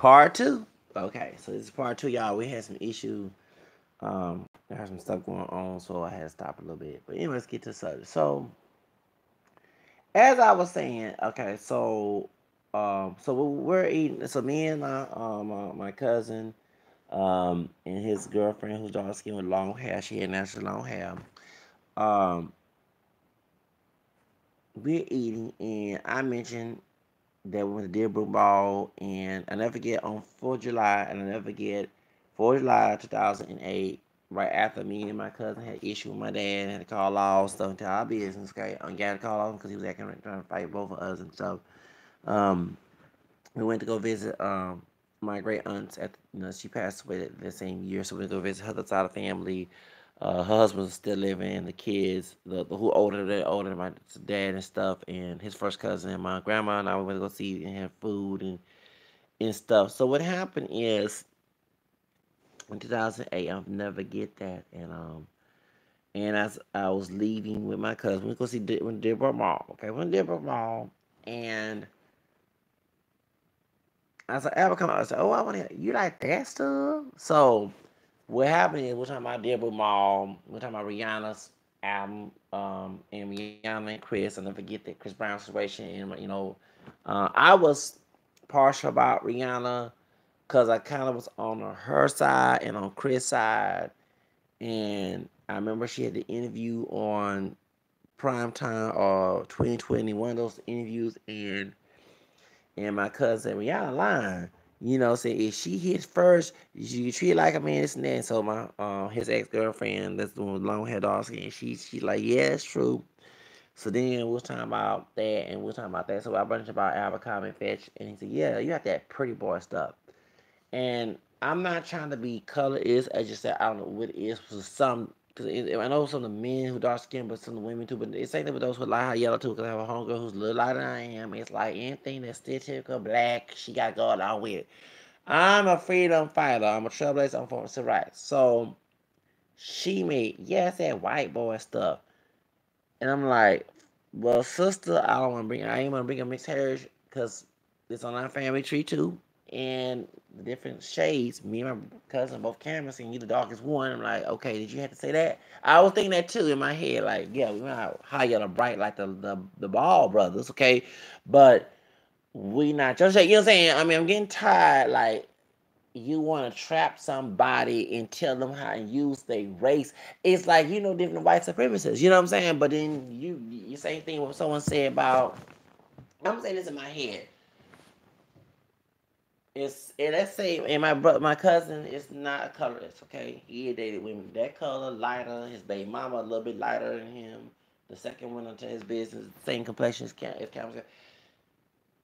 Part two. Okay, so this is part two, y'all. We had some issue. There had some stuff going on, so I had to stop a little bit. But anyway, let's get to the subject. So, as I was saying, okay, so we're eating. So me and my cousin, and his girlfriend, who's dark skin with long hair. She had naturally long hair. Um, we're eating, and I mentioned that we went to Deerbrook Ball, and I never forget on 4th of July, and I never forget 4th of July 2008, right after me and my cousin had issue with my dad, and had to call off stuff into our business, okay? I got to call off because he was acting trying to fight both of us and stuff. Um, we went to go visit my great aunts at she passed away the same year, so we went to go visit her side of the family. Her husband was still living, and the kids, the who older than my dad and stuff, and his first cousin and my grandma and I went to go see and have food and stuff. So what happened is in 2008, I'll never get that, and as I was leaving with my cousin, we go see when Dearborn Mall. Okay, when Dearborn Mall, and I said, Abercrombie. I said, oh, I want to. You like that stuff? So what happened is we're talking about Deborah Mall. We're talking about Rihanna's album, and Rihanna and Chris. And don't forget that Chris Brown situation. And I was partial about Rihanna because I kind of was on her side and on Chris' side. And I remember she had the interview on Primetime or 2020, one of those interviews, and my cousin Rihanna lying. Saying if she hits first, you treat her like a man, this and that. And so my his ex girlfriend, that's the one with long hair, dog skin, she like, yeah, it's true. So then we was talking about that, and we was talking about that. So I brought about Abercrombie and Fetch, and he said, yeah, you got that pretty boy stuff. And I'm not trying to be colorist. I just said I don't know what it is for some. Because I know some of the men who dark skin, but some of the women too. But it's same thing with those who light hair yellow too. Because I have a homegirl who's a little lighter than I am. It's like anything that's stereotypical black, she got going on with it. I'm a freedom fighter. I'm a trailblazer. I'm for civil rights. So she made yes that white boy stuff, and I'm like, well, sister, I don't want to bring. I ain't want to bring a mixed heritage because it's on our family tree too, and the different shades. Me and my cousin both cameras, and you the darkest one. I'm like, okay, did you have to say that? I was thinking that too in my head. Like, yeah, we're not high yellow bright like the Ball brothers, okay, but we not just you know what I'm saying. I mean, I'm getting tired. Like, you want to trap somebody and tell them how to use their race. It's like, different white supremacists. You know what I'm saying? But then you same thing what someone said about. I'm saying this in my head. Let's say, and my cousin is not a colorist. Okay, he had dated women that color, lighter. His baby mama a little bit lighter than him. The second one into his business, same complexion as Cam.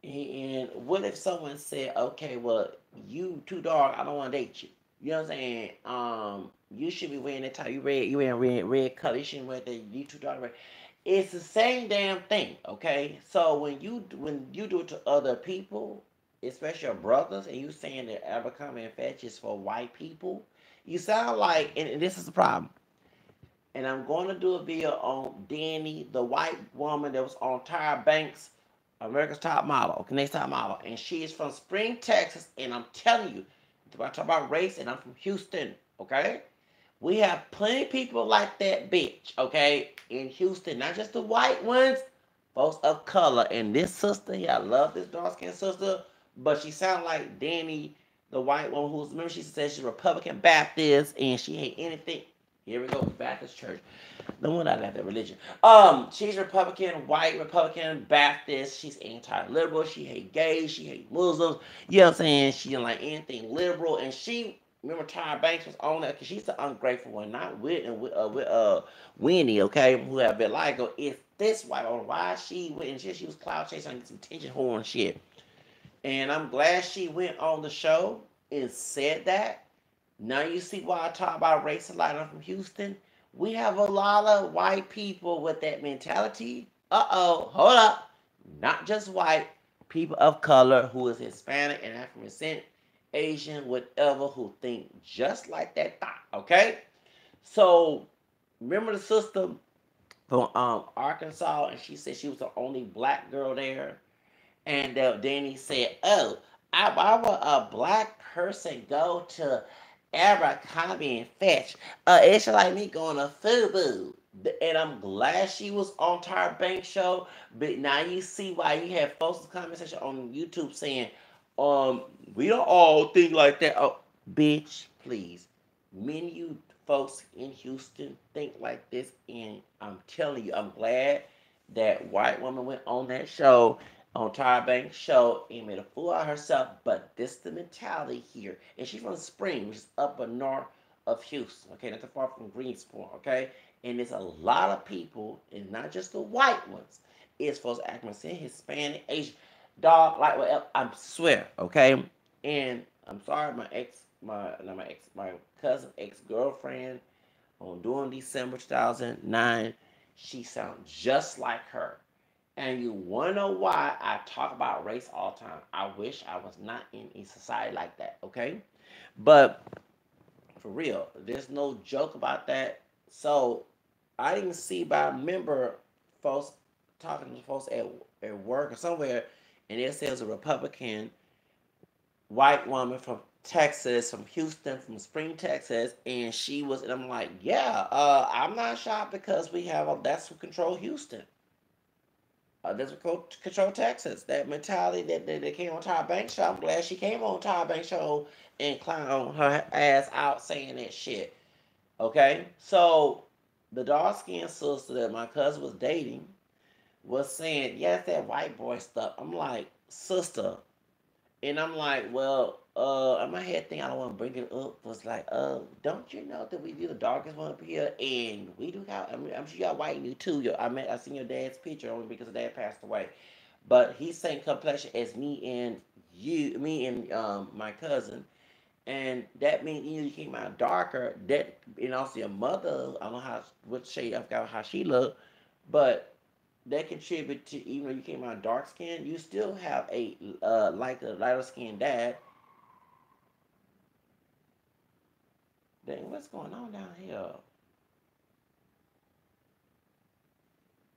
And what if someone said, okay, well, you too dark, I don't want to date you. You know what I'm saying? You should be wearing that type. You wearing red color. You shouldn't wear that. You too dark. Red. It's the same damn thing, okay? So when you do it to other people, especially your brothers, and you saying that Abercrombie and Fetch is for white people, you sound like, and this is the problem. And I'm going to do a video on Danny, the white woman that was on Tyra Banks, America's Top Model, Next Top Model, and she is from Spring, Texas. And I'm telling you, I talk about race, and I'm from Houston. Okay, we have plenty of people like that bitch. Okay, in Houston, not just the white ones, folks of color. And this sister here, I love this dark skinned sister, but she sounds like Danny, the white one who's, remember she said she's Republican Baptist and she hate anything. Here we go, Baptist church. No one I left that religion. She's Republican, white Republican, Baptist. She's anti-liberal. She hate gays. She hate Muslims. You know what I'm saying? She didn't like anything liberal. And she, remember Tyra Banks was on that because she's the ungrateful one, not with Winnie, okay, who have been like, it's this white on why she went and she was cloud chasing and some tension horn shit. And I'm glad she went on the show and said that. Now you see why I talk about race a lot. I'm from Houston. We have a lot of white people with that mentality. Hold up. Not just white, people of color who is Hispanic and African descent, Asian, whatever, who think just like that thought. Okay? So remember the sister from Arkansas, and she said she was the only black girl there. And Danny said, "Oh, Why would a black person go to Abercrombie and Fetch? It's just like me going to FUBU. And I'm glad she was on Tyra Banks show. But now you see why you have folks in the conversation on YouTube saying, we don't all think like that. Oh, bitch, please. Many of you folks in Houston think like this, and I'm telling you, I'm glad that white woman went on that show, on Tyra Banks' show, and made a fool out of herself. But this is the mentality here, and she's from Spring, which is upper north of Houston. Okay, not too far from Greensboro. Okay, and there's a lot of people, and not just the white ones. It's folks African, Hispanic, Asian, dog, like well, I swear. Okay, and I'm sorry, my cousin ex girlfriend on during December 2009, she sounds just like her. And you wanna know why I talk about race all the time? I wish I was not in a society like that, okay? But for real, there's no joke about that. So I didn't see, but I remember folks talking to folks at work or somewhere, and it says a Republican white woman from Texas, from Houston, from Spring, Texas, and she was, and I'm like, yeah, I'm not shocked because we have that's who control Houston. That's who control Texas. That mentality that came on Tyra Banks show. I'm glad she came on Tyra Banks show and clown her ass out saying that shit. Okay, so the dark skinned sister that my cousin was dating was saying, yes, that white boy stuff. I'm like, sister, and I'm like, well, in my head thing, I don't want to bring it up. Was like, don't you know that we do the darkest one up here, and we do have. I mean, I'm sure y'all white you too. I seen your dad's picture only because his dad passed away, but he's same complexion as me and my cousin, and that means you came out darker. That and also your mother. I don't know how what shade I forgot how she looked, but that contribute to even though you came out dark skinned, you still have a like a lighter skinned dad. Dang, what's going on down here?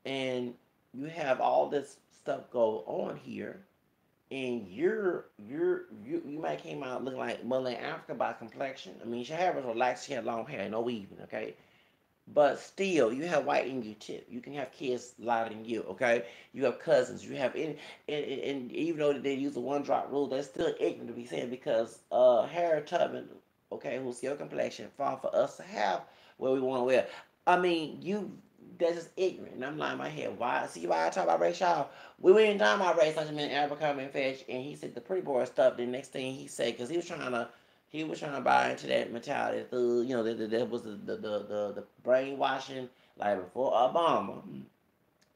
And you have all this stuff go on here, and you might came out looking like Mother Africa by complexion. I mean, she hair was relaxed, she had long hair, no weaving, okay. But still, you have white in you too. You can have kids lighter than you, okay? You have cousins. You have any, and even though they use the one drop rule, they're still ignorant to be saying because Harriet Tubman, okay, who's your complexion, fought for us to have what we want to wear. I mean, that's just ignorant. And I'm lying in my head. Why? See why I talk about race, y'all? We weren't talking about race, like a minute, Abercrombie and Fetch, and he said the pretty boy stuff. The next thing he said, because he was trying to buy into that mentality. That was the brainwashing like before Obama.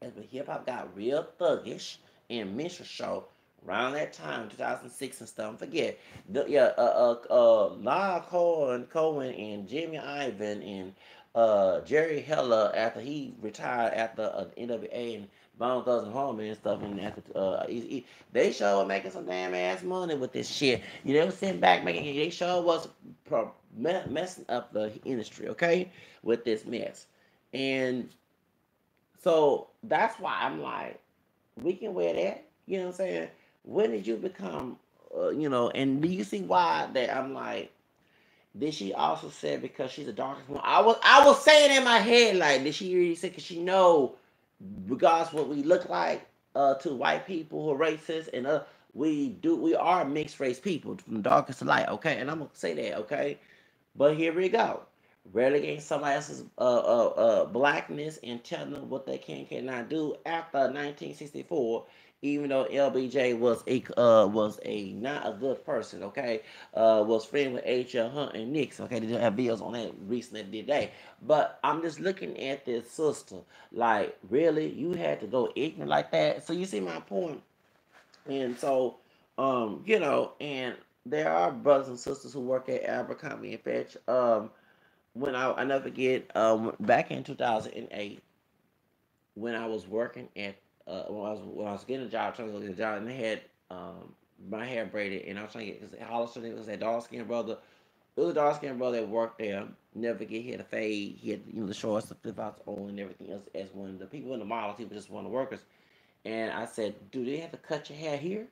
As when hip hop got real thuggish and minstrel show around that time, 2006 and stuff. Forget Lyle Cohen and Jimmy Iovine and Jerry Heller after he retired after NWA and Bone Thugs and Harmony and stuff, and after they sure were making some damn ass money with this shit. You know, sitting back making they sure was messing up the industry, okay, with this mess, and so that's why I'm like, we can wear that. You know what I'm saying? When did you become, and do you see why that I'm like, did she also say because she's the darkest one? I was saying in my head like, did she really say because she know, regardless what we look like to white people who are racist and we are mixed race people from darkest to light, okay? And I'm gonna say that, okay? But here we go. Relegating somebody else's blackness and telling them what they can cannot do after 1964, even though LBJ was a not a good person, okay? Was friends with H.L. Hunt and Nixon, okay? They did have videos on that recently today. But I'm just looking at this sister, like, really, you had to go ignorant like that. So you see my point, and so, and there are brothers and sisters who work at Abercrombie and Fetch. When I never forget, back in 2008, when I was working at when I was getting a job, trying to go get a job, and they had my hair braided, and I was trying to get because Hollister it was that dark skinned brother. It was a dark skinned brother that worked there. Never forget, he had a fade, he had the shorts, the flip flops on, and everything else. As one of the people in the models, he was just one of the workers. And I said, "Do they have to cut your hair here?"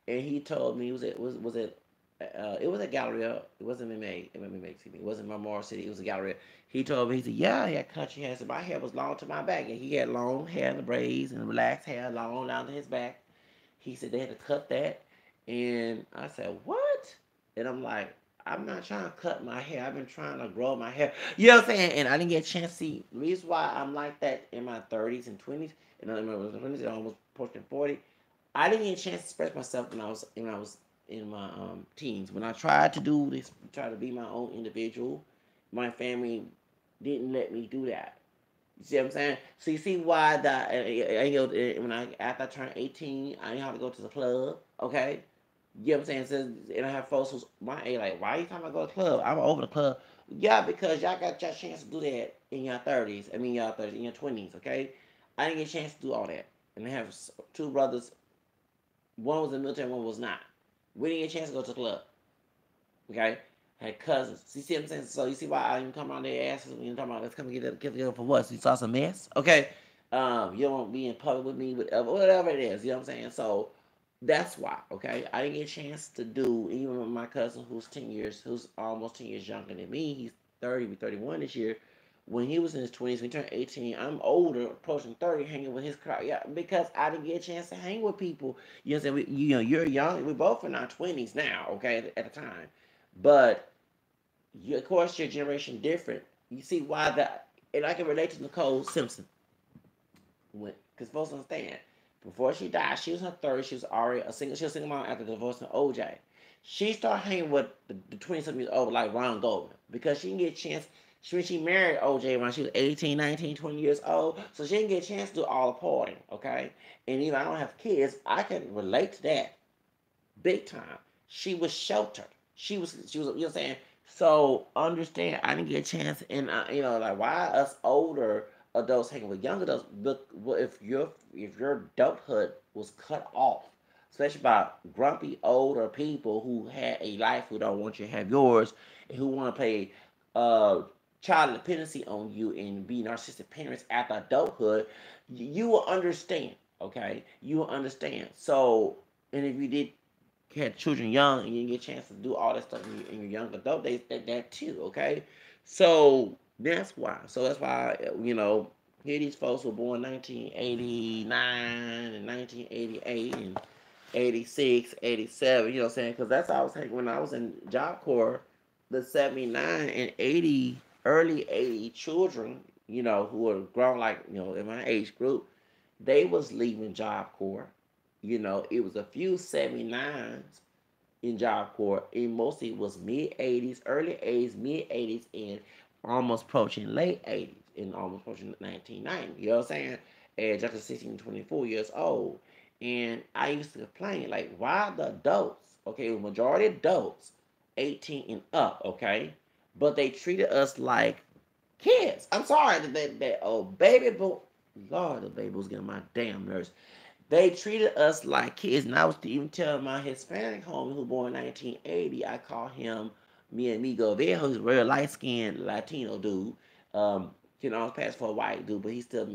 and he told me it was a Galleria. It wasn't MMA, excuse me. It wasn't Memorial City. It was a Galleria. He told me, he said, yeah, I had country hair. So my hair was long to my back, and he had long hair in the braids and relaxed hair long down to his back. He said they had to cut that, and I said, what? And I'm like, I'm not trying to cut my hair. I've been trying to grow my hair. You know what I'm saying? And I didn't get a chance to see. The reason why I'm like that in my 30s and 20s, and in my 20s, almost pushing 40, I didn't get a chance to express myself when I was in my teens. When I tried to do this, try to be my own individual, my family didn't let me do that. You see what I'm saying? So you see why that when I after I turned 18, I didn't have to go to the club. Okay, you know what I'm saying? So, and I have folks who's my age like, why are you talking about go to the club? I'm over the club. Yeah, because y'all got your chance to do that in your 30s. I mean, y'all 30s, in your 20s. Okay, I didn't get a chance to do all that. And I have two brothers. One was in the military, one was not. We didn't get a chance to go to the club. Okay? I had cousins. So you see what I'm saying? So you see why I didn't come around their asses when you talking about let's come and get together for what? So you saw some mess? Okay? You don't want to be in public with me, whatever it is. You know what I'm saying? So that's why, okay? I didn't get a chance to do, even with my cousin who's almost 10 years younger than me. He's 30, be 31 this year. When he was in his 20s, when he turned 18, I'm older, approaching 30, hanging with his crowd. Yeah, because I didn't get a chance to hang with people. You know what I'm saying? You're young. We're both in our 20s now, okay, at the time. But of course, your generation different. You see why that, and I can relate to Nicole Simpson, because folks understand. Before she died, she was in her 30s. She was already a single. She was a single mom after divorcing OJ. She started hanging with the 20-something years old like Ron Goldman because she didn't get a chance. She married OJ when she was 18, 19, 20 years old, so she didn't get a chance to do all the partying. Okay, and even I don't have kids, I can relate to that big time. She was sheltered. She was, you know what I'm saying? So understand, I didn't get a chance, and like why us older adults hanging with young adults? Look, if your adulthood was cut off, especially by grumpy older people who had a life who don't want you to have yours, and who want to play uh child dependency on you and be narcissistic parents after adulthood, you will understand. Okay, you will understand. So, and if you did had children young and you get a chance to do all that stuff in your young adult days, that too, okay? So that's why. So that's why, here these folks were born 1989 and 1988 and 86, 87, you know what I'm saying? Because that's how I was thinking when I was in Job Corps, the 79 and 80, early 80 children, who were grown like, in my age group, they was leaving Job Corps. It was a few 79s in Job Corps, and mostly it was mid 80s, early 80s, mid 80s, and almost approaching late 80s, and almost approaching 1990. You know what I'm saying? And just 16 to 24 years old. And I used to complain, like, why the adults, okay, the majority adults, 18 and up, okay, but they treated us like kids. I'm sorry that old baby boy. Lord, the baby was getting my damn nerves. They treated us like kids. And I was even telling my Hispanic homie who was born in 1980, I call him mi amigo viejo. He's a real light skinned Latino dude. I was passed for a white dude, but he's still,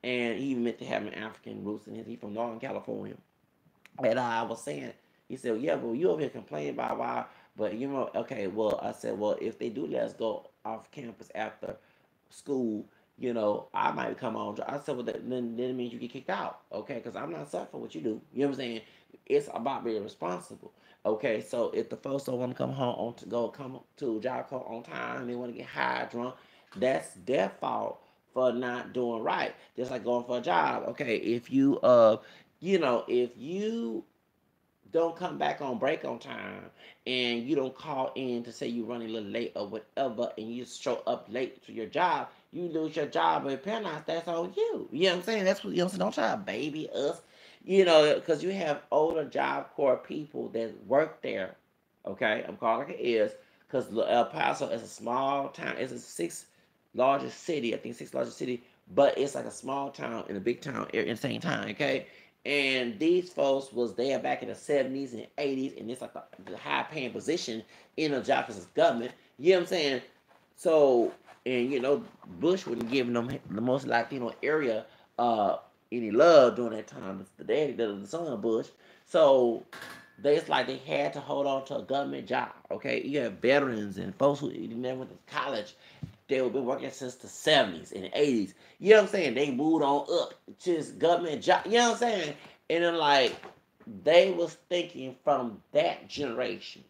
and he even meant to have an African roots in his. He's from Northern California. And I was saying, he said, yeah, but you over here complaining about why. But, okay, well, I said, well, if they do let us go off campus after school, I might come on. I said, well, then it means you get kicked out, okay? Because I'm not suffering what you do. You know what I'm saying? It's about being responsible, okay? So if the folks don't want to come home come to job call on time, they want to get high, drunk, that's their fault for not doing right. Just like going for a job, okay? If you don't come back on break on time and you don't call in to say you're running a little late or whatever and you show up late to your job, you lose your job or penalized, that's on you. You know what I'm saying? That's what, don't try to baby us, because you have older job corps people that work there. Okay, I'm calling it is because El Paso is a small town. It's the sixth largest city, I think sixth largest city, but it's like a small town in a big town in the same time. Okay, and these folks was there back in the 70s and 80s, and it's like a high paying position in a job because it's government. You know what I'm saying? So, and Bush wasn't giving them the most Latino area uh any love during that time. The daddy, the son of Bush. So it's like they had to hold on to a government job. Okay, you have veterans and folks who never went to college. They have been working since the 70s and the 80s. You know what I'm saying? They moved on up to this government job. You know what I'm saying? And then like they was thinking from that generation.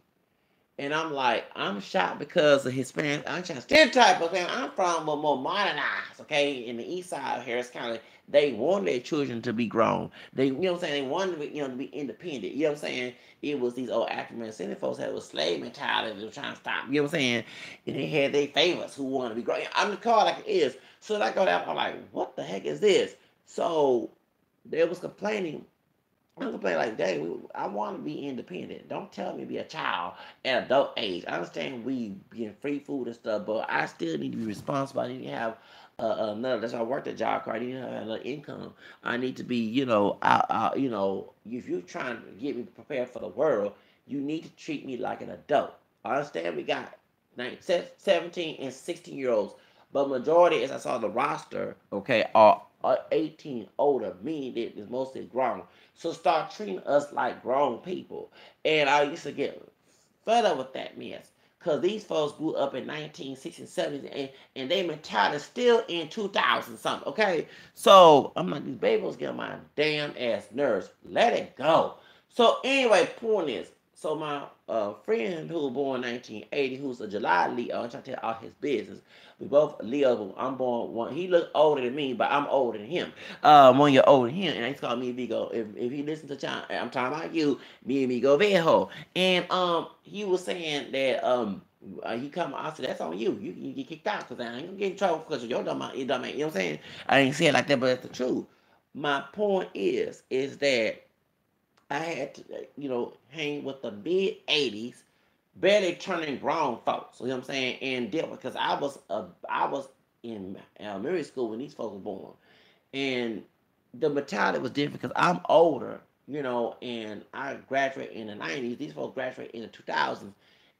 And I'm like, I'm shocked because of Hispanic. I'm trying to stereotype, okay? I'm from a more modernized, okay? In the east side of Harris County, they want their children to be grown. They, you know what I'm saying? They wanted to be, to be independent. You know what I'm saying? It was these old African American folks that was slave mentality. They were trying to stop. You know what I'm saying? And they had their favorites who wanted to be grown. I'm the car like it is. So I go down, I'm like, what the heck is this? So they was complaining. I'm gonna play like, dang, I want to be independent. Don't tell me to be a child at adult age. I understand we getting free food and stuff, but I still need to be responsible. I need to have another. That's why I worked at job card. I need to have another income. I need to be, if you're trying to get me prepared for the world, you need to treat me like an adult. I understand we got 17 and 16-year-olds, but majority, as I saw the roster, okay, are 18 older, meaning that it's mostly grown. So start treating us like grown people. And I used to get fed up with that mess. Because these folks grew up in 1960s, 70s, and they mentality is still in 2000 something, okay? So I'm like, these babies get on my damn ass nerves. Let it go. So anyway, point is, so my friend who was born 1980, who's a July Leo, I'm trying to tell all his business. We both Leo. I'm born one. He look older than me, but I'm older than him. 1 year older than him, and he's called me Vigo. If he listens to China, I'm talking about you, me and Vigo Viejo. And he was saying that he come. I said that's on you. You get kicked out because I ain't gonna get in trouble because of your dumb, you know what I'm saying? I ain't say it like that, but that's the truth. My point is that I had to, hang with the mid '80s, barely turning grown folks. You know what I'm saying? And deal because I was in elementary school when these folks were born, and the mentality was different because I'm older, and I graduated in the '90s. These folks graduated in the 2000s,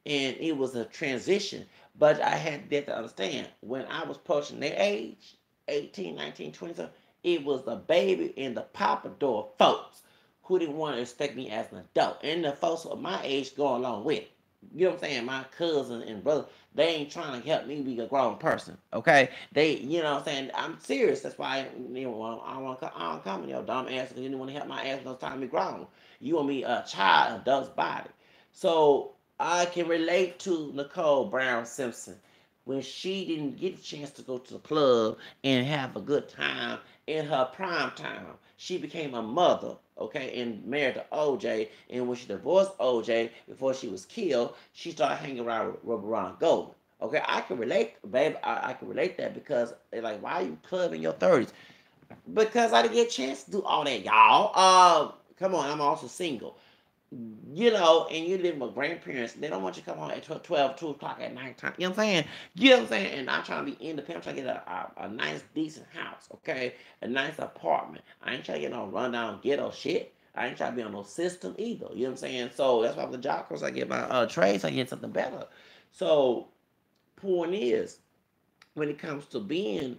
and it was a transition. But I had that to understand when I was approaching their age, 18, 19, 20, it was the baby and the papador folks who didn't want to expect me as an adult. And the folks of my age go along with it. You know what I'm saying? My cousin and brother, they ain't trying to help me be a grown person. Okay? They, you know what I'm saying? I'm serious. That's why I don't come in your dumb ass because you didn't want to help my ass no time to be grown. You want me a child, adult's body. So I can relate to Nicole Brown Simpson when she didn't get a chance to go to the club and have a good time in her prime time. She became a mother, okay, and married to OJ. And when she divorced OJ before she was killed, she started hanging around with Ron Goldman. Okay, I can relate, babe. I can relate that because they're like, why are you club in your 30s? Because I didn't get a chance to do all that, y'all. Come on, I'm also single. And you live with grandparents, they don't want you to come home at 12, 2 o'clock at night time. You know what I'm saying? You know what I'm saying? And I'm trying to be independent. I'm trying to get a nice, decent house, okay? A nice apartment. I ain't trying to get no rundown ghetto shit. I ain't trying to be on no system either. You know what I'm saying? So that's why with the job course, I get my trades, I get something better. So, point is, when it comes to being,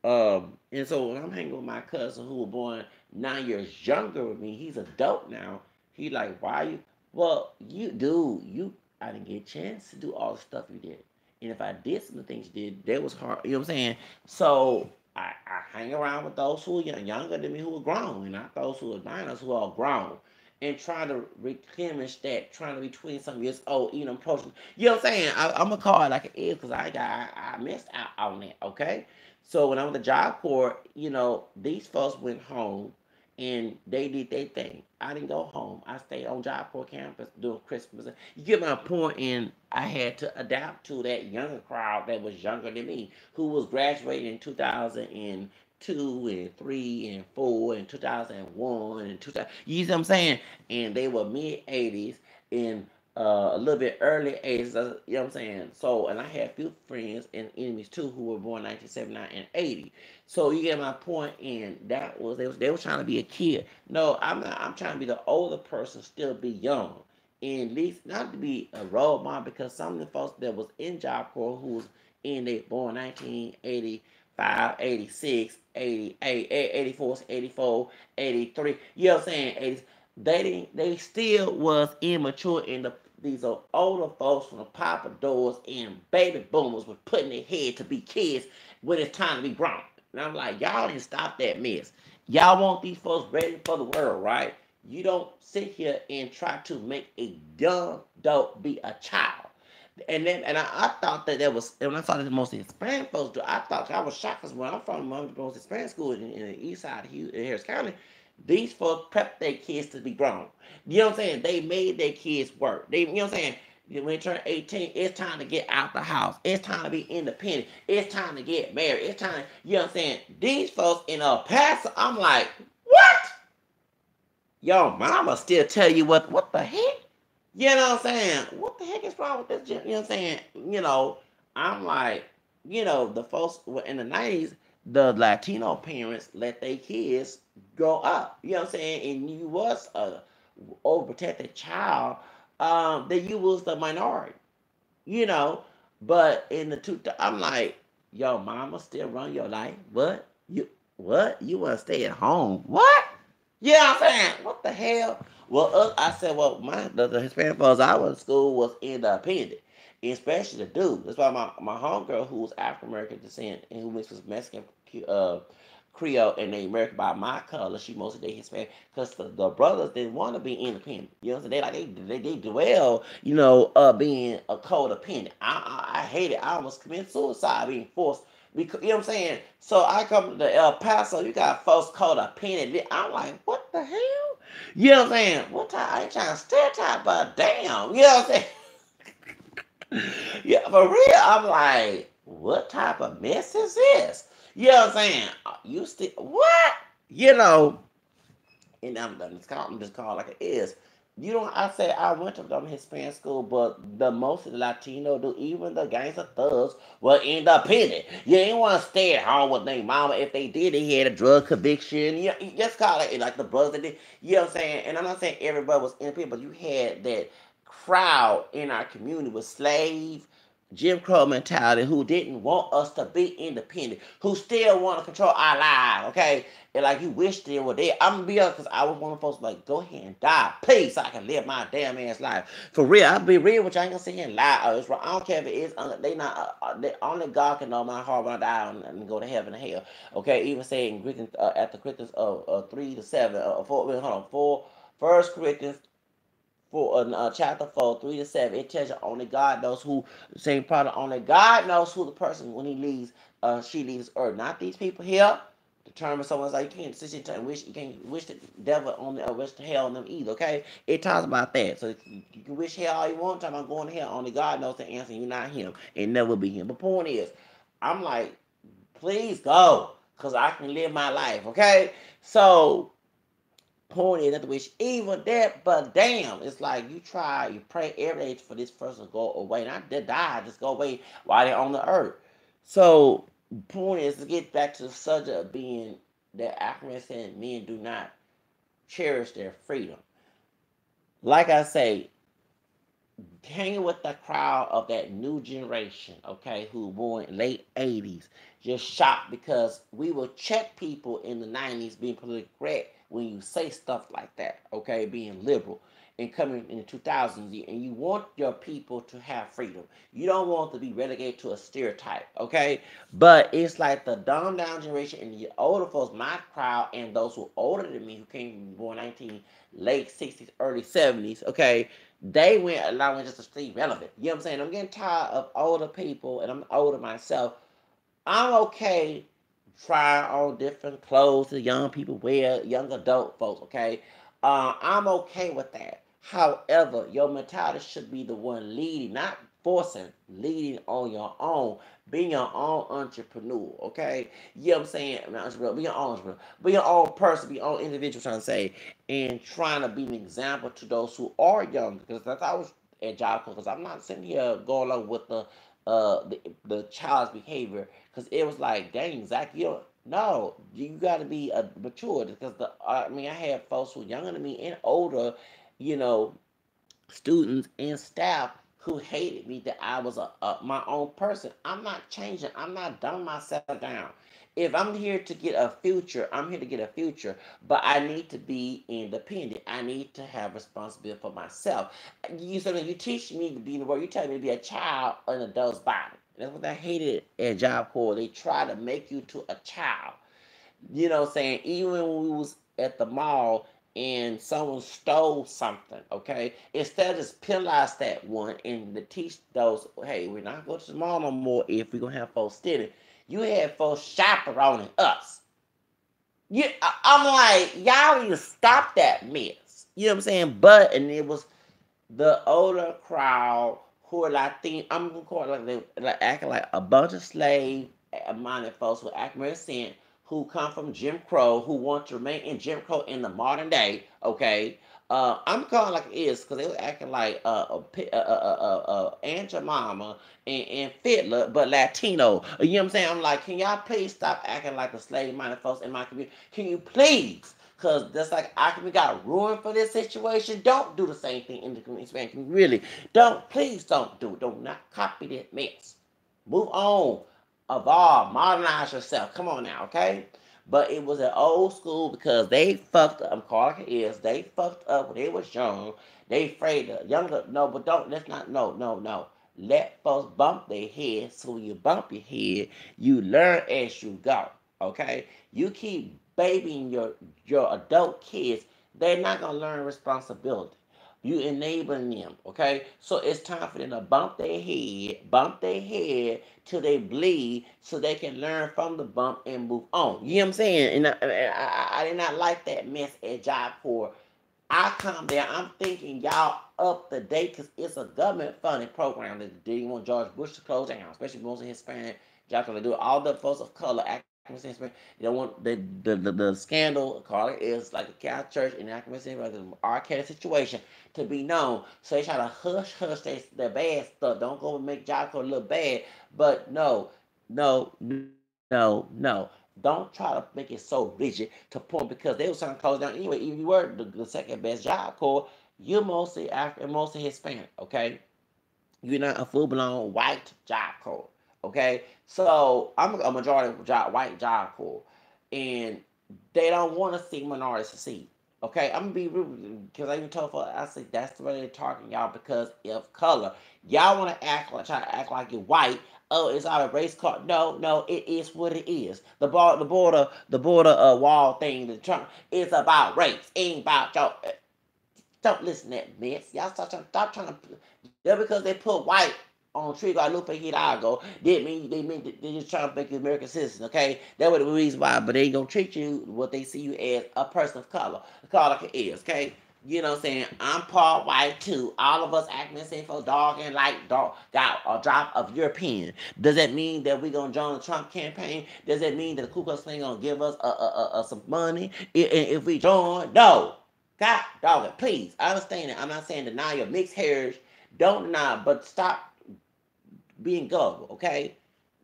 and so when I'm hanging with my cousin who was born 9 years younger with me, he's adult now. He like, why you? Well, I didn't get a chance to do all the stuff you did. And if I did some of the things you did, that was hard. You know what I'm saying? So I hang around with those who are younger than me who are grown, and not those who are minors who are grown. And trying to replenish that, trying to be 20 some years old, approaching. You know what I'm saying? I'm gonna call it like it is because I missed out on that. Okay, so when I was at the job corps, these folks went home and they did their thing. I didn't go home. I stayed on Job Corps campus doing Christmas. You get my point, and I had to adapt to that younger crowd that was younger than me, who was graduating in 2002 and 3 and 4 and 2001 and 2000. You see what I'm saying? And they were mid 80s and a little bit early 80s. You know what I'm saying? So, and I had a few friends and enemies too who were born 1979 and 80. So you get my point, and that was they were trying to be a kid. No, I'm not. I'm trying to be the older person, still be young, and at least not to be a role model because some of the folks that was in Job Corps who was in they born 1985, 86, 88, 84, 84, 83. You know what I'm saying? 80s. They still was immature, and these are older folks from the Papa Doors and baby boomers were putting their head to be kids when it's time to be grown. And I'm like, y'all didn't stop that mess. Y'all want these folks ready for the world, right? You don't sit here and try to make a young dope be a child. And I thought that was, and when I saw that most Hispanic folks do, I thought, I was shocked, because where I'm from, one of the most Hispanic schools in the east side of Harris County, these folks prep their kids to be grown. You know what I'm saying? They made their kids work. You know what I'm saying? When they turn 18, it's time to get out the house. It's time to be independent. It's time to get married. It's time, you know what I'm saying? These folks in El Paso, I'm like, what? Yo, mama still tell you what the heck? You know what I'm saying? What the heck is wrong with this? You know what I'm saying? I'm like, the folks in the 90s, the Latino parents let their kids grow up. You know what I'm saying? And you was a overprotected child, that you was the minority. You know, but in the two, I'm like, yo, mama still run your life. What? You want to stay at home? What? You know what I'm saying? What the hell? Well, I said, well, the Hispanic folks I was in school was independent, especially the dude. That's why my homegirl, who was African American descent and who mixed with Mexican, uh, Creole, and they American by my color, she mostly they Hispanic, because the brothers didn't want to be independent. You know what I'm saying? They dwell, being a codependent. I hate it. I almost committed suicide being forced. Because, you know what I'm saying? So I come to El Paso, you got folks codependent. I'm like, what the hell? You know what I'm saying? What time? I ain't trying to stereotype, but damn. You know what I'm saying? Yeah, for real. I'm like, what type of mess is this? You know what I'm saying? You still what? You know, and I'm just calling like it is. You don't. I say I went to the Hispanic school, but the most of the Latino do, even the gangster thugs, were independent. You ain't want to stay at home with their mama. If they did, they had a drug conviction. You just call it like the brothers that did. You know what I'm saying? And I'm not saying everybody was independent, but you had that crowd in our community with slave Jim Crow mentality, who didn't want us to be independent, who still want to control our lives, okay? And like, you wish they were there. I'm gonna be honest, because I was one of the folks like, go ahead and die, please, so I can live my damn ass life. For real, I'll be real with you. I ain't gonna sit here and lie. It's wrong. I don't care if it is. They not. Only God can know my heart when I die and go to heaven and hell. Okay, even say in Corinthians, after Corinthians 3 to 7, 4. Hold on, 1 Corinthians for chapter 4, 3 to 7, it tells you only God knows who, same product, only God knows who the person when he leaves, she leaves earth. Not these people here. Determine someone's like, you can't sit here and wish, you can't wish the devil on them, or wish the hell on them either. Okay, it talks about that. So you can wish hell all you want. Talking about going to hell, only God knows the answer. You're not him, and never be him. But point is, I'm like, please go, cause I can live my life. Okay, so point is not to wish evil death, but damn, it's like you try, you pray every day for this person to go away, not to die, just go away while they're on the earth. So, point is to get back to the subject of being that African saying men do not cherish their freedom. Like I say, hanging with the crowd of that new generation, okay, who were born in late 80s, just shocked because we will check people in the 90s being politically correct when you say stuff like that, okay, being liberal. And coming in the 2000s, and you want your people to have freedom. You don't want to be relegated to a stereotype, okay? But it's like the dumb down generation and the older folks, my crowd, and those who are older than me, who came from born 19, late 60s, early 70s, okay? They went allowing just to stay relevant. You know what I'm saying? I'm getting tired of older people, and I'm older myself. I'm okay trying on different clothes that young people wear, young adult folks, okay? I'm okay with that. However, your mentality should be the one leading, not forcing, leading on your own. Being your own entrepreneur, okay? You know what I'm saying? Not entrepreneur, be your own entrepreneur. Be your own person, be your own individual, trying to say, and trying to be an example to those who are young. Because that's how I was at job, because I'm not sitting here going along with the child's behavior, because it was like, dang, Zach, you don't. No, you got to be mature, because I mean, I had folks who were younger than me and older, you know, students and staff who hated me that I was my own person. I'm not changing. I'm not dumbing myself down. If I'm here to get a future, I'm here to get a future, but I need to be independent. I need to have responsibility for myself. You teach me to be in the world. You tell me to be a child in an adult's body. That's what I hated at Job Corps. They try to make you to a child. You know what I'm saying? Even when we was at the mall and someone stole something, okay? Instead of just penalize that one and to teach those, hey, we're not going to the mall no more if we're gonna have folks stealing. You had folks chaperoning us. I'm like, y'all need to stop that mess. You know what I'm saying? But and it was the older crowd who are like I'm gonna call it like they like acting like a bunch of slave minded folks with accurate who come from Jim Crow who want to remain in Jim Crow in the modern day. Okay, I'm calling like it is because they were acting like Aunt Jemima and Fiddler, but Latino. You know what I'm saying? I'm like, can y'all please stop acting like the slave minded folks in my community? Can you please? Because just like we got ruined for this situation, don't do the same thing in the community. Really, don't. Please don't do it. Do not copy that mess. Move on. Evolve. Modernize yourself. Come on now, okay? But it was an old school because they fucked up. I'm calling it is. They fucked up when they was young. They afraid of younger. No, but don't. Let's not. No, no, no. Let folks bump their head. So when you bump your head, you learn as you go. Okay? You keep babying your adult kids, they're not gonna learn responsibility. You enabling them, okay? So it's time for them to bump their head till they bleed, so they can learn from the bump and move on. You know what I'm saying? And I did not like that mess at Job Corps. I come there, I'm thinking y'all up to date because it's a government funded program that didn't want George Bush to close down, especially most of Hispanic jobs. They do all the folks of color acting Hispanic. They don't want the scandal, call it is like the Catholic Church and acting like the R. Kelly situation to be known. So they try to hush their bad stuff. Don't go and make Job Corps look bad. But no. Don't try to make it so rigid to point because they were trying to close down anyway. Even if you were the second best Job Corps, you're mostly African, mostly Hispanic, okay? You're not a full blown white Job Corps, okay? So I'm a majority white Job Corps, and they don't want to see minorities succeed. Okay, I'm gonna be rude because I even told for I said that's the way they're targeting y'all because of color. Y'all want to try to act like you're white. Oh, it's our race card. No, it is what it is. The border wall thing. The Trump. It's about race. It ain't about y'all. Don't listen to that mess. Y'all stop trying to. Just because they put white on Trigo Lupe Hidalgo didn't mean they just trying to make you American citizen. Okay, that was the reason why. But they ain't gonna treat you what they see you as a person of color. Color like it is. Okay. You know what I'm saying? I'm part white too. All of us acting the same for dark and light dark got a drop of European. Does that mean that we gonna join the Trump campaign? Does that mean that the Ku Klux Klan gonna give us some money if we join? No. God dog it, please. I understand it. I'm not saying deny your mixed heritage. Don't deny, but stop being gullible, okay?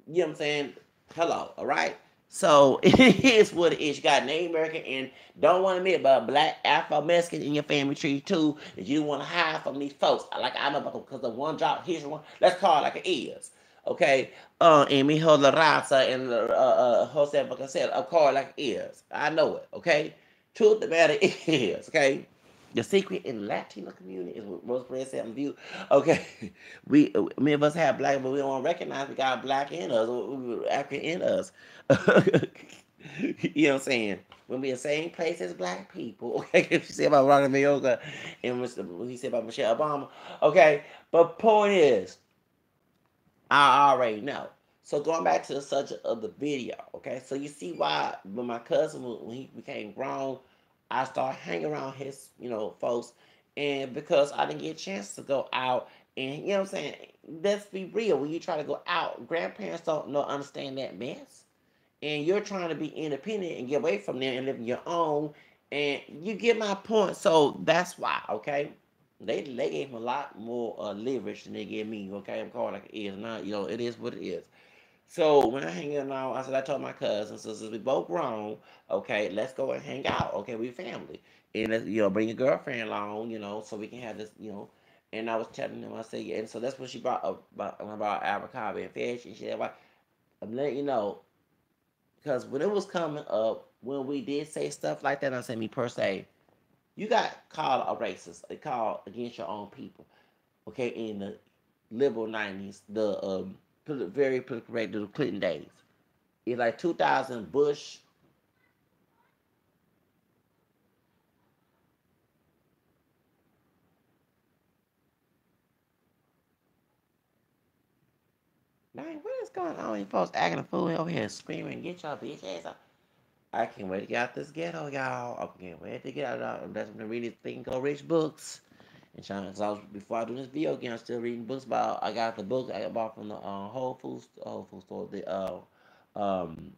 You know what I'm saying? Hello, all right? So it is what it is. You got Native American and don't want to admit about black Afro Mexican in your family tree too that you want to hide from these folks. Like I know about because the one job here's one. Let's call it like it is. Okay. And Mijo La Raza and Jose Bacasel, I'll call it like it is. I know it, okay? Truth of the matter is, okay? The secret in the Latino community is what Rose Perez said on View. Okay, many of us have black, but we don't recognize we got black in us, African in us. You know what I'm saying? When we in the same place as black people, okay, if you say about Ronald Mayoga and what he said about Michelle Obama, okay, but point is, I already know. So going back to the subject of the video, okay, so you see why when my cousin, when he became grown, I started hanging around his, folks, and because I didn't get a chance to go out, and you know what I'm saying, let's be real, when you try to go out, grandparents don't know understand that mess, and you're trying to be independent and get away from them and live your own, and you get my point. So that's why, okay. They gave him a lot more leverage than they gave me. Okay, I'm calling like it is. Not it is what it is. So when I hang out, I told my cousins, since we both grown, okay, let's go and hang out. Okay, we family, and let's bring your girlfriend along, so we can have this. And I was telling them, I said, yeah. And so that's when she brought up about Abercrombie and Fitch. And she said, well, I'm letting you know, because when it was coming up, when we did say stuff like that, I said, me per se, you got called a racist. They called against your own people. Okay, in the liberal 90s, the very politically correct, the Clinton days. It's like 2000 Bush. Dang, what is going on? You folks acting a fool over here screaming, get your bitch ass out. I can't wait to get out this ghetto, y'all. I can't wait to get out. That's when I read these Think Go Rich books. And trying, cause before I do this video again, I'm still reading books about. I got the book I bought from the Whole Foods store. Um,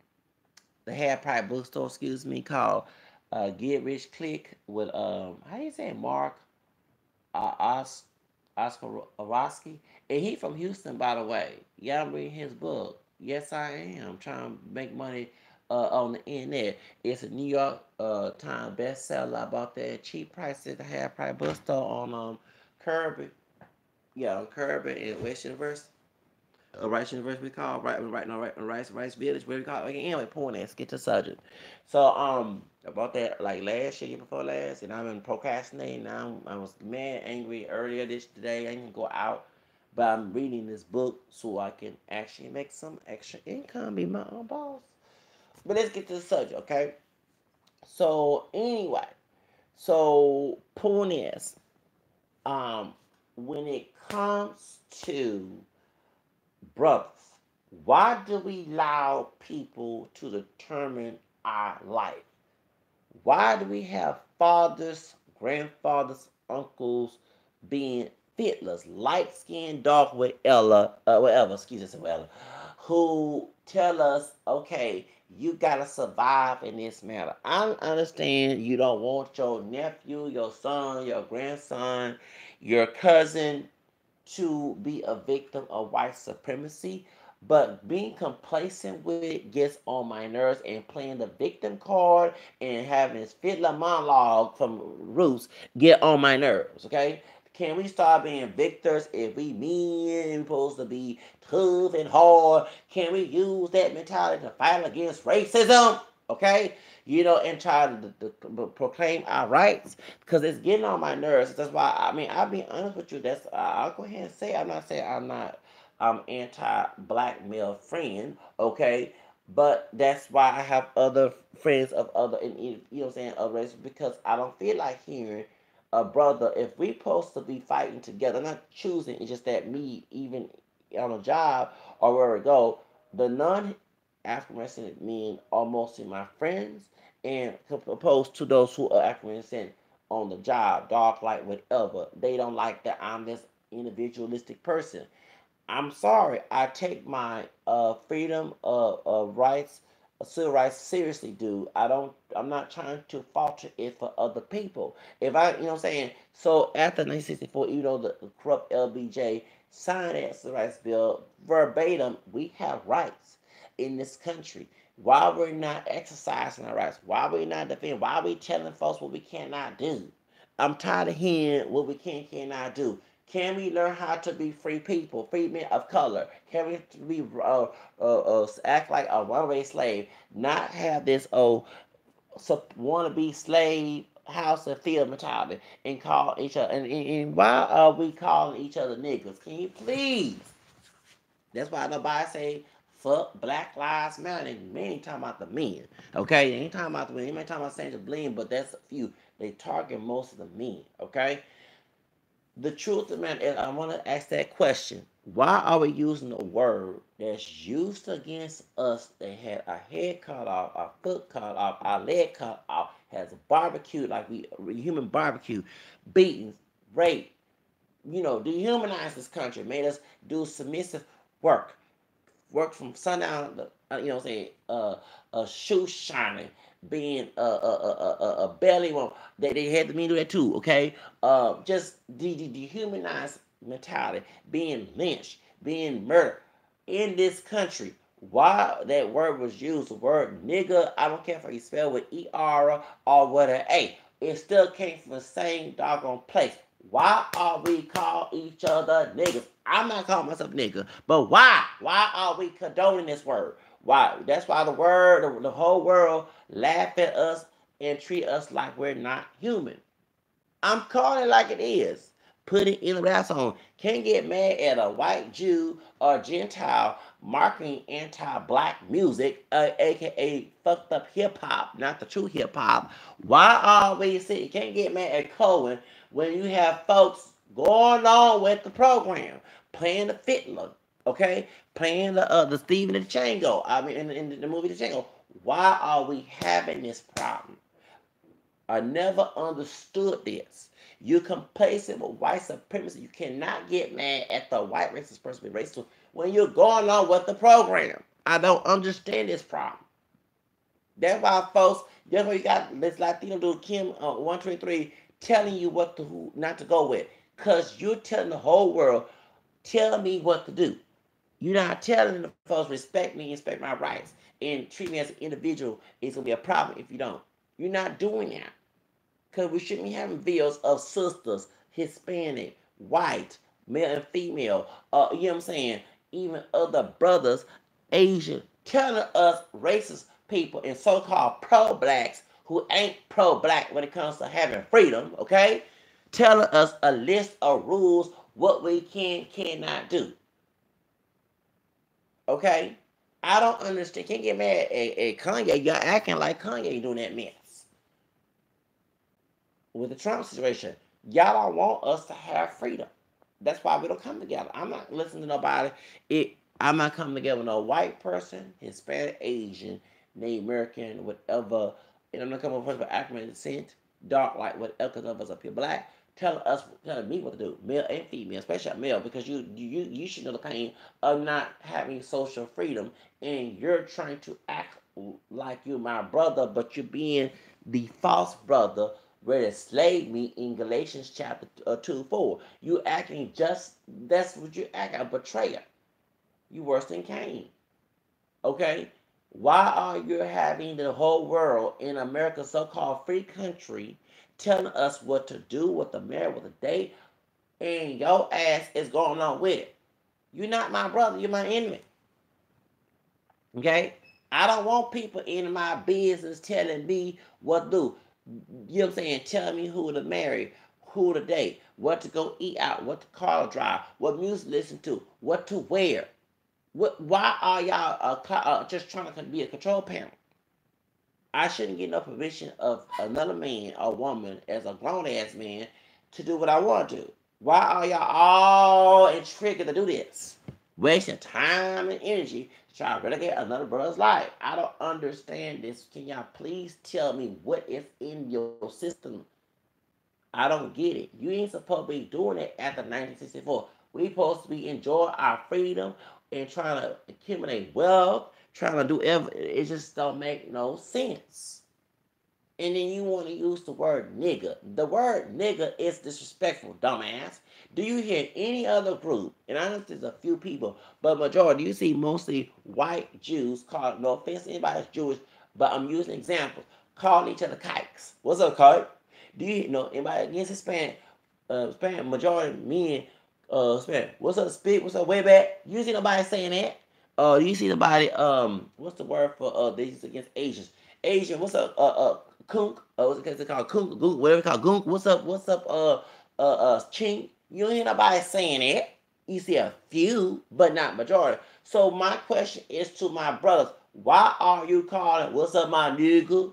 the Half Price bookstore, excuse me, called Get Rich Click with how do you say it? Mark Os Oscar Orosky, and he from Houston, by the way. Yeah, I'm reading his book. Yes, I am trying to make money on the internet. It's a New York Times bestseller. I bought that at cheap price at the Half Price bookstore on Kirby. Yeah, on Kirby in West University. Rice University we call right no Rice Village, where we call it. Okay, anyway, point is get to subject. So about that like last year before last, and I've been procrastinating. Now I was mad, angry earlier this today. I didn't go out, but I'm reading this book so I can actually make some extra income, be my own boss. But let's get to the subject, okay? So anyway, so point is, um, when it comes to brothers, why do we allow people to determine our life? Why do we have fathers, grandfathers, uncles being fitless, light skinned, dark, whatever, excuse me, whatever, who tell us, okay, you gotta survive in this matter. I understand you don't want your nephew, your son, your grandson, your cousin to be a victim of white supremacy, but being complacent with it gets on my nerves, and playing the victim card and having this fiddler monologue from Roots get on my nerves, okay? Can we start being victors? If we mean and supposed to be tough and hard, can we use that mentality to fight against racism? Okay? And try to proclaim our rights, because it's getting on my nerves. That's why, I mean, I'll be honest with you. I'll go ahead and say, I'm not saying I'm anti-black male friend, okay? But that's why I have other friends of other, and what I'm saying, other races, because I don't feel like hearing a brother, if we supposed to be fighting together, not choosing, it's just that me, even on a job or where we go, the non-African American men are mostly my friends, and opposed to those who are African American on the job, dark, light, whatever. They don't like that I'm this individualistic person. I'm sorry. I take my freedom of rights, civil rights seriously, dude. I'm not trying to falter it for other people. If what I'm saying. So after 1964, even though the corrupt LBJ signed that civil rights bill verbatim, we have rights in this country. Why we're not exercising our rights? Why we not defending? Why we telling folks what we cannot do? I'm tired of hearing what we cannot do. Can we learn how to be free people, free men of color? Can we be act like a runaway slave? Not have this wannabe slave house and field mentality and call each other. And why are we calling each other niggas? Can you please? That's why nobody say fuck Black Lives Matter. They ain't talking about the men. Okay? They ain't talking about the men. They ain't talking about Sandra Bland, but that's a few. They target most of the men. Okay? The truth of the matter is, I want to ask that question. Why are we using a word that's used against us that had our head cut off, our foot cut off, our leg cut off, has a barbecue like we human barbecue, beatings, rape, dehumanized this country, made us do submissive work, work from sundown, a shoe shining, being a belly woman. They had me do that too, okay? Just the dehumanized mentality, being lynched, being murdered in this country. Why that word was used, the word nigga, I don't care if you spell with E-R or with an A. It still came from the same doggone place. Why are we call each other niggas? I'm not calling myself nigga, but why? Why are we condoning this word? Why? That's why the whole world laugh at us and treat us like we're not human. I'm calling it like it is. Put it in the rap song. Can't get mad at a white Jew or Gentile marketing anti-black music, aka fucked up hip hop, not the true hip hop. Why always say you can't get mad at Cohen when you have folks going on with the program, playing the fiddler, okay, playing the Stephen and the Django. I mean, in the movie The Django. Why are we having this problem? I never understood this. You're complacent with white supremacy. You cannot get mad at the white racist person being racist when you're going on with the program. I don't understand this problem. That's why, folks, that's why you got this Latino dude, Kim 123, telling you what to who not to go with. Because you're telling the whole world, tell me what to do. You're not telling the folks, respect me, respect my rights, and treat me as an individual. It's going to be a problem if you don't. You're not doing that. Because we shouldn't be having videos of sisters, Hispanic, white, male and female, you know what I'm saying? Even other brothers, Asian, telling us racist people and so-called pro-blacks who ain't pro-black when it comes to having freedom, okay? Telling us a list of rules, what we cannot do. Okay? I don't understand. Can't get mad at Kanye. Y'all acting like Kanye doing that mess. With the Trump situation, y'all don't want us to have freedom. That's why we don't come together. I'm not listening to nobody. I'm not coming together with no white person, Hispanic, Asian, Native American, whatever. And I'm not coming with African descent, dark, light, whatever of us up here, black. Telling me what to do, male and female, especially male, because you should know the pain of not having social freedom, and you're trying to act like you're my brother, but you're being the false brother where it slaved me in Galatians chapter 2:4. You acting just, that's what you act, a betrayer. You worse than Cain. Okay? Why are you having the whole world in America's so-called free country telling us what to do, what to marry, what to date, and your ass is going on with it? You're not my brother, you're my enemy. Okay? I don't want people in my business telling me what to do. You know what I'm saying? Tell me who to marry, who to date, what to go eat out, what to car drive, what music to listen to, what to wear. Why are y'all just trying to be a control parent? I shouldn't get no permission of another man or woman as a grown ass man to do what I want to do. Why are y'all all intrigued to do this? Wasting time and energy to try to relegate another brother's life. I don't understand this. Can y'all please tell me what is in your system? I don't get it. You ain't supposed to be doing it after 1964. We supposed to be enjoying our freedom and trying to accumulate wealth, trying to do everything. It just don't make no sense. And then you want to use the word nigga. The word nigga is disrespectful, dumbass. Do you hear any other group, and I know there's a few people, but majority, you see mostly white Jews call, no offense to anybody that's Jewish, but I'm using examples, calling each other kikes. What's up, kike? Do you know anybody against Hispanic? Hispanic majority men, Hispanic. What's up, spit? What's up, way back? You see nobody saying that? You see nobody? What's the word for these against Asians? Asian. What's up? Kunk. What's it called? Kunk. Gook, whatever it's called. Gunk. What's up? What's up? Chink. You don't hear nobody saying that. You see a few, but not majority. So my question is to my brothers: why are you calling? What's up, my nigga?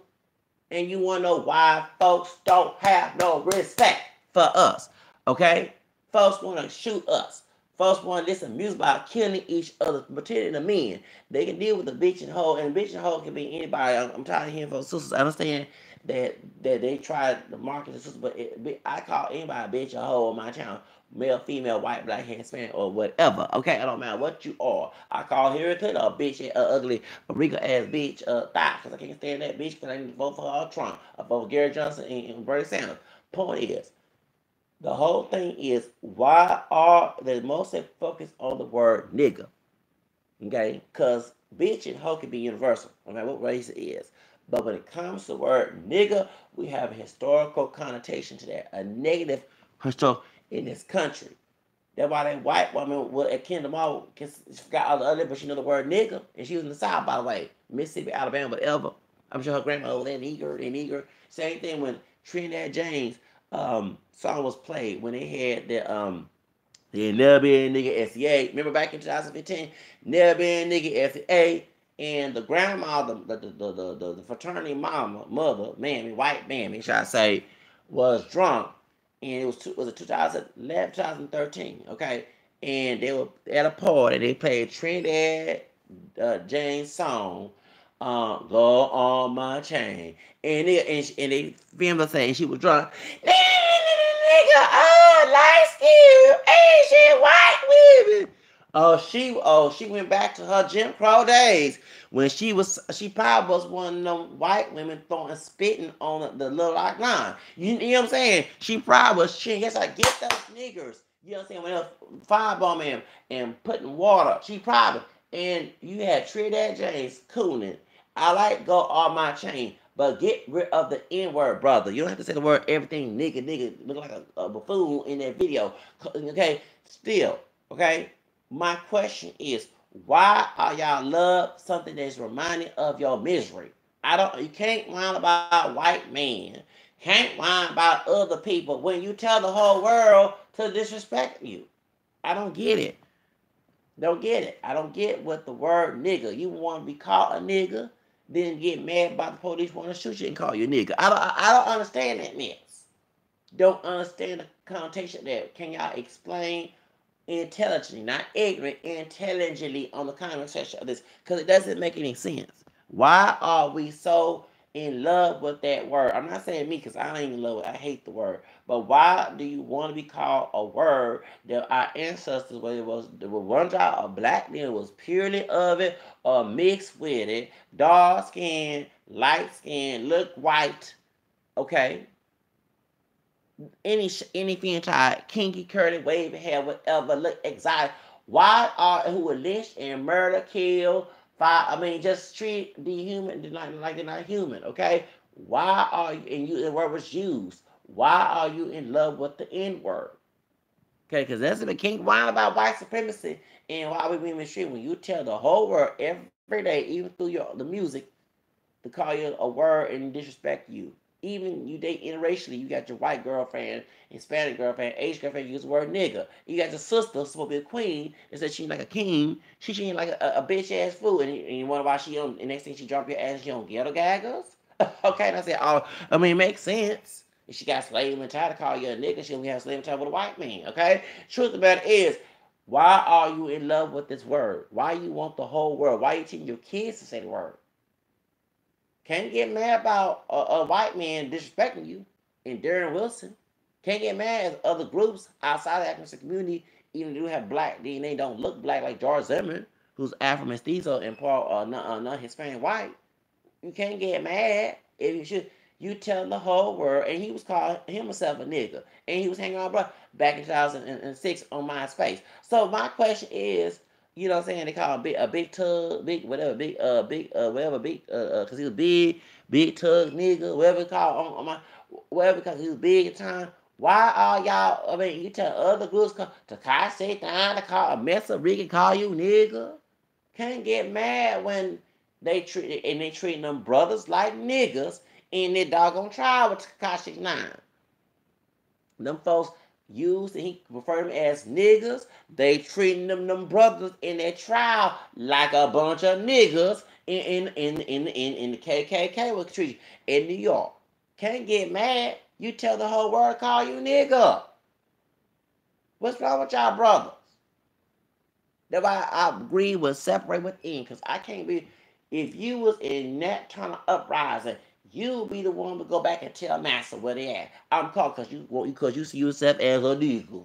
And you want to know why folks don't have no respect for us, okay? Folks want to shoot us. Folks want to listen to music about killing each other, particularly the men. They can deal with the bitch and hoe, and bitch and hoe can be anybody. I'm tired of hearing folks sisters. I understand that they try to market the sisters, but I call anybody a bitch or hoe on my channel. Male, female, white, black, Hispanic, or whatever. Okay, I don't matter what you are. I call Hillary Clinton a bitch, ugly, Rica ass bitch, thought, because I can't stand that bitch because I need to vote for Trump. I vote for Gary Johnson and Bernie Sanders. Point is, the whole thing is, why are they mostly focused on the word nigga? Okay, because bitch and hoe can be universal, no matter what race it is. But when it comes to the word nigga, we have a historical connotation to that, a negative So in this country, that's why that white woman was at Kendall Mall, she forgot all the other, but she know the word nigga, and she was in the South, by the way, Mississippi, Alabama, whatever. I'm sure her grandmother was that eager. Same thing when Trinidad James song was played when they had the Never Been Nigga SCA. Remember back in 2015, Never Been Nigga SCA, and the grandma, the fraternity mother, mammy, white mammy, should I say, was drunk, and was it 2011, 2013, okay, and they were at a party. They played Trinidad James song, "Go on My Chain," and they filmed her saying she was drunk. Nigga, light skin, Asian, white women. She went back to her Jim Crow days when she probably was one of them white women throwing spitting on the little rock line. You know what I'm saying? She probably was. She guess I get those niggers. You know what I'm saying? When they're firebombing and putting water, she probably. And you had Trinidad James cooning. I like Go on My Chain. But get rid of the N-word, brother. You don't have to say the word everything, nigga, look like a buffoon in that video. Okay? Still, okay? My question is, why are y'all love something that's reminding of your misery? You can't whine about white men. Can't whine about other people when you tell the whole world to disrespect you. I don't get it. Don't get it. I don't get what the word nigga. You want to be called a nigga, then get mad about the police want to shoot you and call you a nigga. I don't understand that mess. Don't understand the connotation there. Can y'all explain intelligently, not ignorant, intelligently on the comment section of this? Because it doesn't make any sense. Why are we so in love with that word? I'm not saying me because I ain't in love with it. I hate the word. But why do you want to be called a word that our ancestors, whether it was one drop of black men, was purely of it or mixed with it, dark skin, light skin, look white, okay? Any phenotype, kinky, curly, wavy hair, whatever, look exotic. Why are who were lynched and murder, kill, just treat the human like they're not human, okay? Why are you, and the word was used, why are you in love with the N-word? Okay, because that's the king whine about white supremacy and why we being mistreated. When you tell the whole world every day, even through the music, to call you a word and disrespect you. Even you date interracially, you got your white girlfriend, Hispanic girlfriend, Asian girlfriend, you use the word nigga. You got your sister, supposed to be a queen, and said she ain't like a king. She ain't like a bitch ass fool, and you wonder why she on. The next thing she drop your ass, she on ghetto gaggers. Okay, and I said, it makes sense. If she got slave mentality to call you a nigga, she only have slave mentality with a white man. Okay, truth of the matter is, why are you in love with this word? Why you want the whole world? Why you teaching your kids to say the word? Can't get mad about a white man disrespecting you and Darren Wilson. Can't get mad at other groups outside the African community, even if you have black DNA, don't look black like George Zimmerman, who's Afro mestizo and part non Hispanic white. You can't get mad if you should. You tell the whole world, and he was calling himself a nigga, and he was hanging out back in 2006 on MySpace. So my question is, you know what I'm saying? They call him a big tug, big whatever, whatever, cause he was big tug nigga, whatever he called on my, whatever, because he was big at the time. Why are y'all? I mean, you tell other groups to sit down to call a mess of Ricky, call you nigga. Can't get mad when they treating them brothers like niggas in their doggone trial with Tekashi 9. Them folks used and he referred them as niggas. They treating them brothers in their trial like a bunch of niggas in the KKK was treated in New York. Can't get mad. You tell the whole world call you nigga. What's wrong with y'all brothers? That's why I agree with separate within, because I can't be. If you was in that kind of uprising, you'll be the one to go back and tell Master where they at. I'm called because you see yourself as a nigga.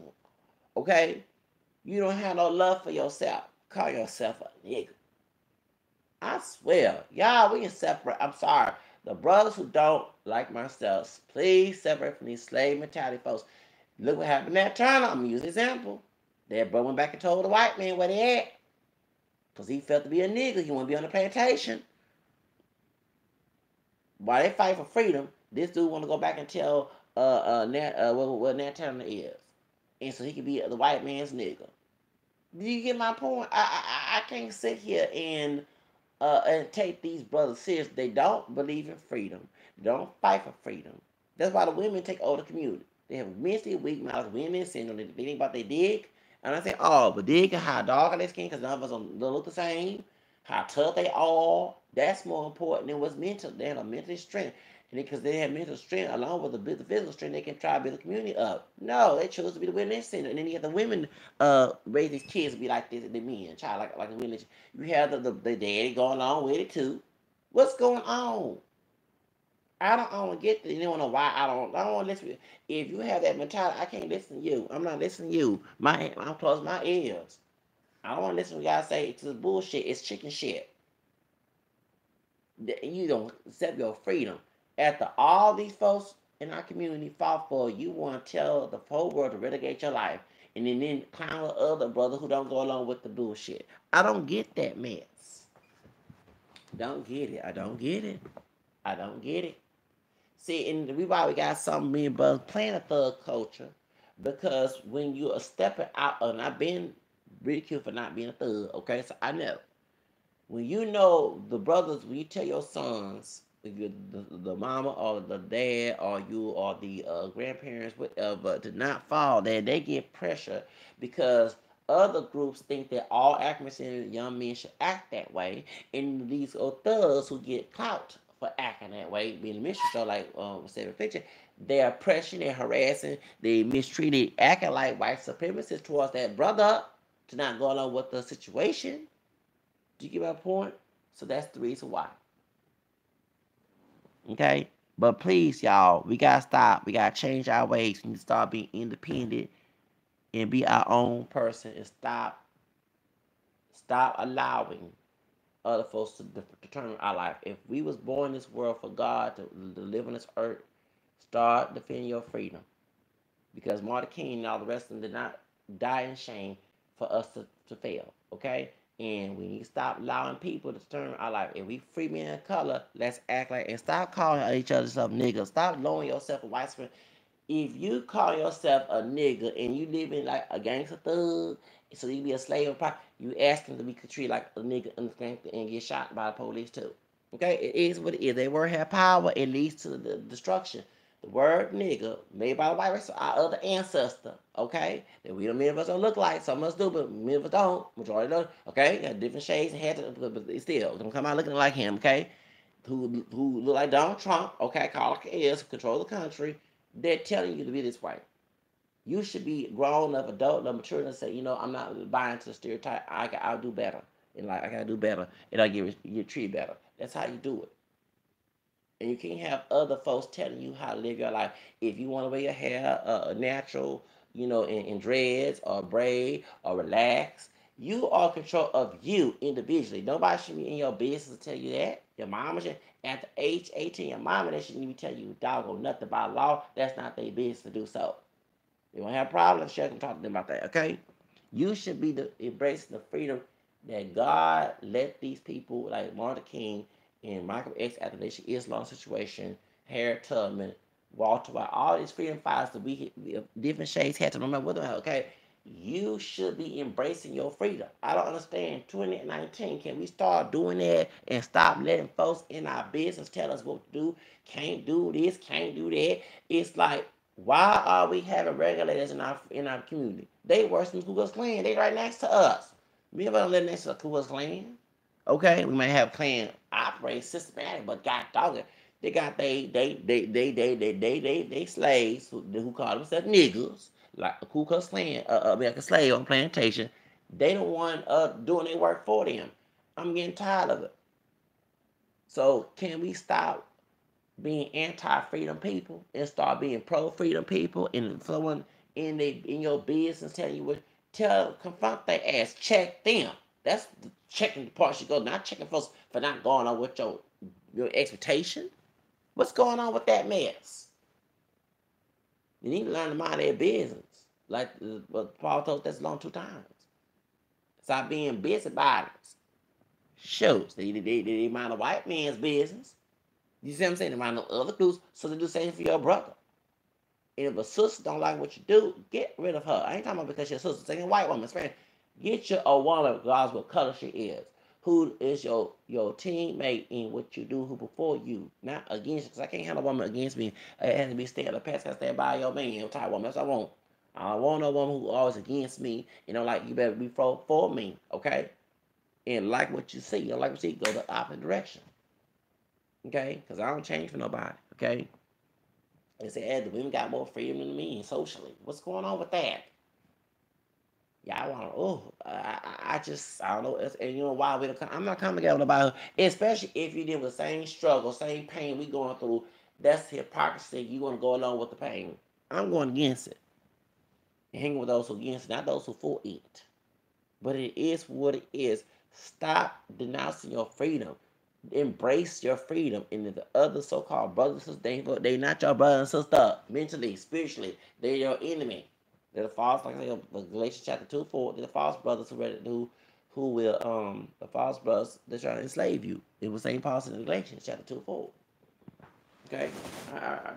Okay? You don't have no love for yourself. Call yourself a nigga. I swear. Y'all, we can separate. I'm sorry. The brothers who don't like myself, please separate from these slave mentality folks. Look what happened at Turner. I'm going to use an example. That brother went back and told the white man where they at. Because he felt to be a nigga. He want to be on the plantation. While they fight for freedom, this dude want to go back and tell what Nat Turner is, and so he could be the white man's nigga. Do you get my point? I can't sit here and take these brothers serious. They don't believe in freedom. They don't fight for freedom. That's why the women take over the community. They have mentally weak mouths, women syndrome. They think about their dick. And I say, oh, but dick and how dark are their skin because none of us don't look the same. How tough they are. That's more important than what's mental. They have a mental strength. And because they have mental strength along with the physical strength, they can try to build the community up. No, they chose to be the women syndrome. And then you have the women raise these kids to be like this, the men, child, like the women. You have the daddy going along with it too. What's going on? I don't get this. You don't know why I don't want to listen. If you have that mentality, I can't listen to you. I'm not listening to you. I'm closing my ears. I don't want to listen to you guys say it's bullshit. It's chicken shit. You don't accept your freedom. After all these folks in our community fought for, you want to tell the whole world to relegate your life, and then clown the other brother who don't go along with the bullshit. I don't get that mess. Don't get it. I don't get it. I don't get it. See, and we why we got some me and brothers playing a thug culture, because when you are stepping out, and I've been ridiculed for not being a thug, okay? So I know. When you know the brothers, when you tell your sons, if you're the mama or the dad or you or the grandparents, whatever, to not fall, then they get pressure because other groups think that all African young men should act that way, and these are thugs who get clout for acting that way, being a mission show like Seven Fiction. They're pressing, they're harassing, they mistreated, acting like white supremacists towards that brother to not go along with the situation. Do you get my point? So that's the reason why. Okay? But please, y'all, we gotta stop. We gotta change our ways. We need to start being independent and be our own person and stop allowing other folks to determine our life. If we was born in this world for God to live on this earth, start defending your freedom. Because Martin King and all the rest of them did not die in shame for us to fail. Okay? And we need to stop allowing people to determine our life. If we free men of color, let's act like, and stop calling each other stuff niggas. Stop lowering yourself a white skin. If you call yourself a nigga and you live in like a gangster thug, so you be a slave, you ask him to be treated like a nigga and get shot by the police too. Okay, it is what it is. They word have power, it leads to the destruction. The word nigga, made by the white race, our other ancestor, okay? That we don't, many of us don't look like, some of us do, but many of us don't. Majority don't, okay? Got different shades and hats, but still, don't come out looking like him, okay? Who look like Donald Trump, okay? Call like he is, control the country. They're telling you to be this way. You should be grown up, adult, enough, mature enough to say, you know, I'm not buying to the stereotype. I'll do better. And like, I gotta do better. And I'll get treated better. That's how you do it. And you can't have other folks telling you how to live your life. If you want to wear your hair natural, you know, in dreads or braid or relax, you are in control of you individually. Nobody should be in your business to tell you that. Your mama should, at the age 18, your mama, they shouldn't even tell you doggone nothing about law. That's not their business to do so. You won't have problems, share and talk to them about that, okay? You should be embracing the freedom that God let these people like Martin King and Michael X after the Nation Islam situation, Harriet Tubman, Walter White, all these freedom fighters that we different shades had to remember what them, okay? You should be embracing your freedom. I don't understand. 2019, can we start doing that and stop letting folks in our business tell us what to do? Can't do this, can't do that. It's like, why are we having regulators in our community? They worse than Ku Klux Klan. They right next to us. We never live next to the Ku Klux Klan. Okay, we might have Klan operate systematic, but God dog it. They got they slaves who call themselves niggas, like a Ku Klux Klan, like a slave on plantation. They the one doing their work for them. I'm getting tired of it. So can we stop being anti-freedom people and start being pro-freedom people, and someone in your business telling you what, confront their ass, check them. That's the checking the part you go, not checking folks for not going on with your expectation. What's going on with that mess? You need to learn to mind their business. Like what Paul told us long 2 times. Stop being busybodies. Shows they mind a white man's business. You see what I'm saying? They mind no other groups, so they do the same for your brother. And if a sister don't like what you do, get rid of her. I ain't talking about because your sister, saying white woman, friend. Get you a woman regardless what color she is. Who is your teammate in what you do, who before you, not against you. Because I can't have a woman against me. It has to be stay at the past, stand by your man, your type woman. That's what I want. I don't want no woman who always against me. You know, like you better be for me, okay? And like what you see. You don't like what you see, go the opposite direction. Okay? Because I don't change for nobody, okay? They said the women got more freedom than me socially. What's going on with that? Yeah, I want. Oh, I just I don't know. And you know why we don't? I'm not coming together about it, especially if you deal with the same struggle, same pain we going through. That's hypocrisy. You want to go along with the pain. I'm going against it. And hanging with those who against it, not those who for it. But it is what it is. Stop denouncing your freedom. Embrace your freedom. And the other so-called brothers and sisters, they not your brother and sister. Mentally, spiritually, they're your enemy. They're the false, like I say, Galatians chapter 2:4. They're the false brothers who will the false brothers that try to enslave you. It was St. Paul in Galatians chapter 2:4. Okay,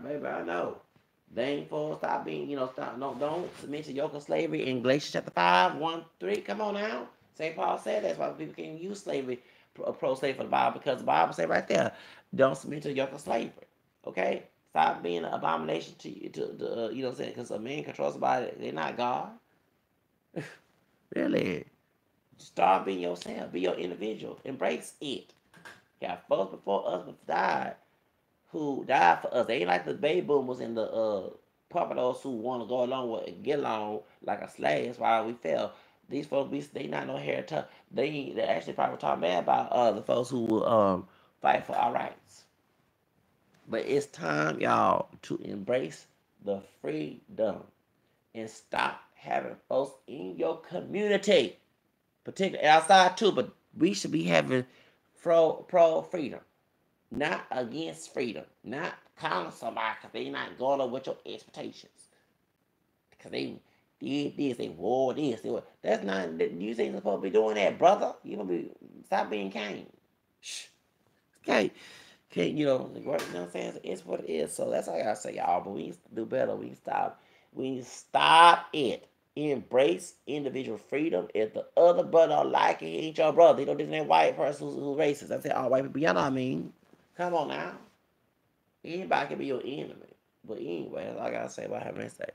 maybe I know. They ain't for stop being, stop. No, don't submit to yoke of slavery in Galatians chapter 5:1-3. Come on now. St. Paul said that's why people can't use slavery, pro-slave for the Bible, because the Bible say right there, don't submit to the yoke of slavery. Okay? Stop being an abomination to you, you know what I'm saying? Because a man controls the body. They're not God. Really. Start being yourself. Be your individual. Embrace it. Got folks before us died who died for us. They ain't like the baby boomers and the puppetos who want to go along with and get along like a slave. That's why we fell. These folks, they not no heritage. They actually probably talk bad about the folks who will fight for our rights. But it's time, y'all, to embrace the freedom and stop having folks in your community, particularly outside too. But we should be having pro freedom. Not against freedom. Not calling somebody because they not going on with your expectations. Because they did this, they wore this. That's not, you ain't supposed to be doing that, brother. You gonna be, stop being Cain. Shh. Okay. Okay, you know what I'm saying? It's what it is. So that's all I gotta say, y'all. But we need to do better. We need to stop it. Embrace individual freedom. If the other brother don't like it, he ain't your brother. You know, this ain't white person who's racist. I say all white people. Y'all know what I mean. Come on now. Anybody can be your enemy. But anyway, that's all I gotta say about having to say.